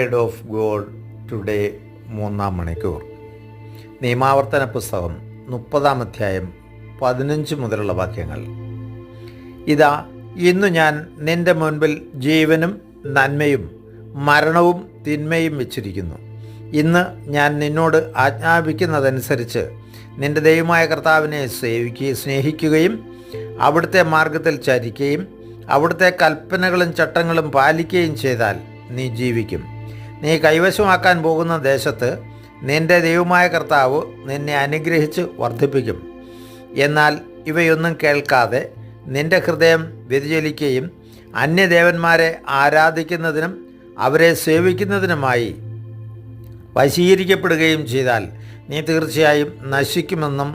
Word of God today 3-ാം മണിക്കൂർ. നിയമാവർത്തന പുസ്തകം 30-ാം അധ്യായം 15 മുതലുള്ള വാക്യങ്ങൾ. ഇതാ, ഇന്നു ഞാൻ നിന്റെ മുൻപിൽ ജീവനും നന്മയും മരണവും തിന്മയും വെച്ചിരിക്കുന്നു. ഇന്ന് ഞാൻ നിന്നോട് ആജ്ഞാപിക്കുന്നതനുസരിച്ച് നിന്റെ ദൈവമായ കർത്താവിനെ സ്നേഹിക്കുകയും അവിടുത്തെ മാർഗത്തിൽ ചരിക്കുകയും അവിടുത്തെ കൽപ്പനകളും ചട്ടങ്ങളും പാലിക്കുകയും ചെയ്താൽ നീ ജീവിക്കും. നീ കൈവശമാക്കാൻ പോകുന്ന ദേശത്ത് നിന്റെ ദൈവമായ കർത്താവ് നിന്നെ അനുഗ്രഹിച്ച് വർദ്ധിപ്പിക്കും. എന്നാൽ ഇവയൊന്നും കേൾക്കാതെ നിന്റെ ഹൃദയം വ്യതിചലിക്കുകയും അന്യദേവന്മാരെ ആരാധിക്കുന്നതിനും അവരെ സേവിക്കുന്നതിനുമായി വശീകരിക്കപ്പെടുകയും ചെയ്താൽ നീ തീർച്ചയായും നശിക്കുമെന്നും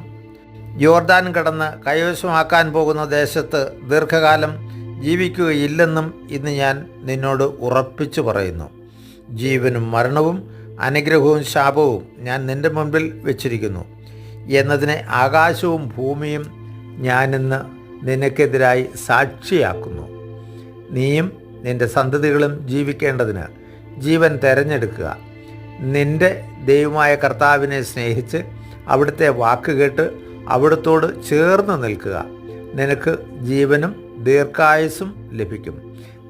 യോർദാൻ കടന്ന് കൈവശമാക്കാൻ പോകുന്ന ദേശത്ത് ദീർഘകാലം ജീവിക്കുകയില്ലെന്നും ഇന്ന് ഞാൻ നിന്നോട് ഉറപ്പിച്ചു പറയുന്നു. ജീവനും മരണവും അനുഗ്രഹവും ശാപവും ഞാൻ നിന്റെ മുൻപിൽ വെച്ചിരിക്കുന്നു എന്നതിനെ ആകാശവും ഭൂമിയും ഞാനിന്ന് നിനക്കെതിരായി സാക്ഷിയാക്കുന്നു. നീയും നിന്റെ സന്തതികളും ജീവിക്കേണ്ടതിന് ജീവൻ തിരഞ്ഞെടുക്കുക. നിന്റെ ദൈവമായ കർത്താവിനെ സ്നേഹിച്ച് അവിടുത്തെ വാക്കുകേട്ട് അവിടുത്തോട് ചേർന്ന് നിൽക്കുക. നിനക്ക് ജീവനും ദീർഘായുസ്സും ലഭിക്കും.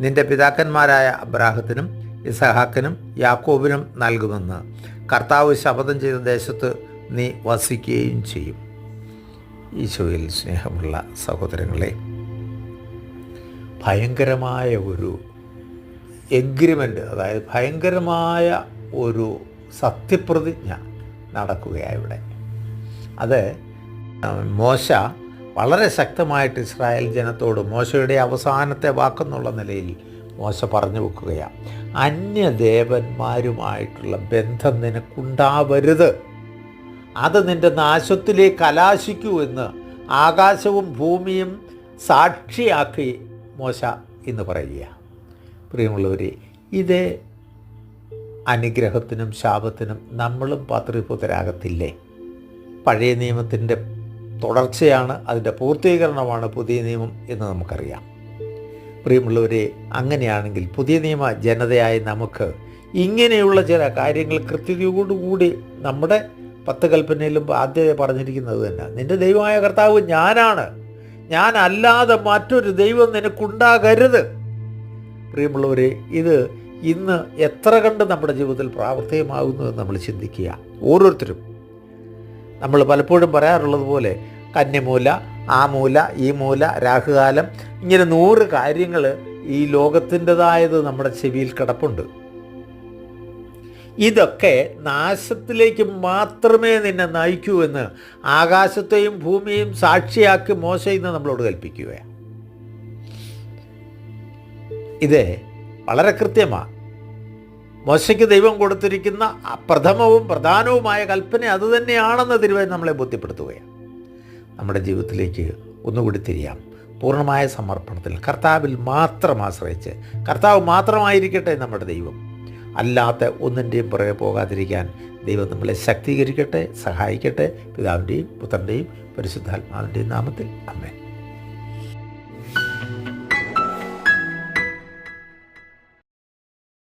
നിന്റെ പിതാക്കന്മാരായ അബ്രാഹത്തിനും ഇസഹാക്കിനും യാക്കോബിനും നൽകുമെന്ന് കർത്താവ് ശപഥം ചെയ്ത ദേശത്ത് നീ വസിക്കുകയും ചെയ്യും. ഈശോയിൽ സ്നേഹമുള്ള സഹോദരങ്ങളെ, ഭയങ്കരമായ ഒരു എഗ്രിമെൻ്റ്, അതായത് ഭയങ്കരമായ ഒരു സത്യപ്രതിജ്ഞ നടക്കുകയാണ് ഇവിടെ. അത് മോശ വളരെ ശക്തമായിട്ട് ഇസ്രായേൽ ജനത്തോട് മോശയുടെ അവസാനത്തെ വാക്കെന്നുള്ള നിലയിൽ മോശ പറഞ്ഞു വെക്കുകയാണ്. അന്യദേവന്മാരുമായിട്ടുള്ള ബന്ധം നിനക്കുണ്ടാവരുത്, അത് നിൻ്റെ നാശത്തിലേക്ക് കലാശിക്കൂ എന്ന് ആകാശവും ഭൂമിയും സാക്ഷിയാക്കി മോശ ഇന്ന് പറയുക. പ്രിയമുള്ളവരെ, ഇതേ അനുഗ്രഹത്തിനും ശാപത്തിനും നമ്മളും പാത്രീഭൂതരാകത്തില്ലേ? പഴയ നിയമത്തിൻ്റെ തുടർച്ചയാണ്, അതിൻ്റെ പൂർത്തീകരണമാണ് പുതിയ നിയമം എന്ന് നമുക്കറിയാം. പ്രിയമുള്ളവരെ, അങ്ങനെയാണെങ്കിൽ പുതിയ നിയമ ജനതയായി നമുക്ക് ഇങ്ങനെയുള്ള ചില കാര്യങ്ങൾ കൃത്യതയോടുകൂടി നമ്മുടെ 10 കൽപ്പനയിലും ആദ്യമേ പറഞ്ഞിരിക്കുന്നത് തന്നെ, നിൻ്റെ ദൈവമായ കർത്താവ് ഞാനാണ്, ഞാനല്ലാതെ മറ്റൊരു ദൈവം നിനക്കുണ്ടാകരുത്. പ്രിയമുള്ളവരെ, ഇത് ഇന്ന് എത്ര കണ്ട് നമ്മുടെ ജീവിതത്തിൽ പ്രാവർത്തികമാകുന്നു എന്ന് നമ്മൾ ചിന്തിക്കുക. ഓരോരുത്തരും നമ്മൾ പലപ്പോഴും പറയാറുള്ളത് പോലെ കന്യമൂല, ആ മൂല, ഈ മൂല, രാഹുകാലം, ഇങ്ങനെ 100 കാര്യങ്ങൾ ഈ ലോകത്തിൻ്റെതായത് നമ്മുടെ ചെവിയിൽ കിടപ്പുണ്ട്. ഇതൊക്കെ നാശത്തിലേക്ക് മാത്രമേ നിന്നെ നയിക്കൂ എന്ന് ആകാശത്തെയും ഭൂമിയെയും സാക്ഷിയാക്കി മോശ ഇന്ന് നമ്മളോട് കൽപ്പിക്കുകയാണ്. ഇത് വളരെ കൃത്യമാണ്. മോശയ്ക്ക് ദൈവം കൊടുത്തിരിക്കുന്ന പ്രഥമവും പ്രധാനവുമായ കൽപ്പന അതുതന്നെയാണെന്ന് തിരുവചനം നമ്മളെ ബോധ്യപ്പെടുത്തുകയാണ്. നമ്മുടെ ജീവിതത്തിലേക്ക് ഒന്നുകൂടി തിരിയാം. പൂർണ്ണമായ സമർപ്പണത്തിൽ കർത്താവിൽ മാത്രം ആശ്രയിച്ച് കർത്താവ് മാത്രമായിരിക്കട്ടെ നമ്മുടെ ദൈവം. അല്ലാത്ത ഒന്നിൻ്റെയും പുറകെ പോകാതിരിക്കാൻ ദൈവം നമ്മളെ ശക്തീകരിക്കട്ടെ, സഹായിക്കട്ടെ. പിതാവിൻ്റെയും പുത്രൻ്റെയും പരിശുദ്ധാത്മാവിൻ്റെയും നാമത്തിൽ ആമേൻ.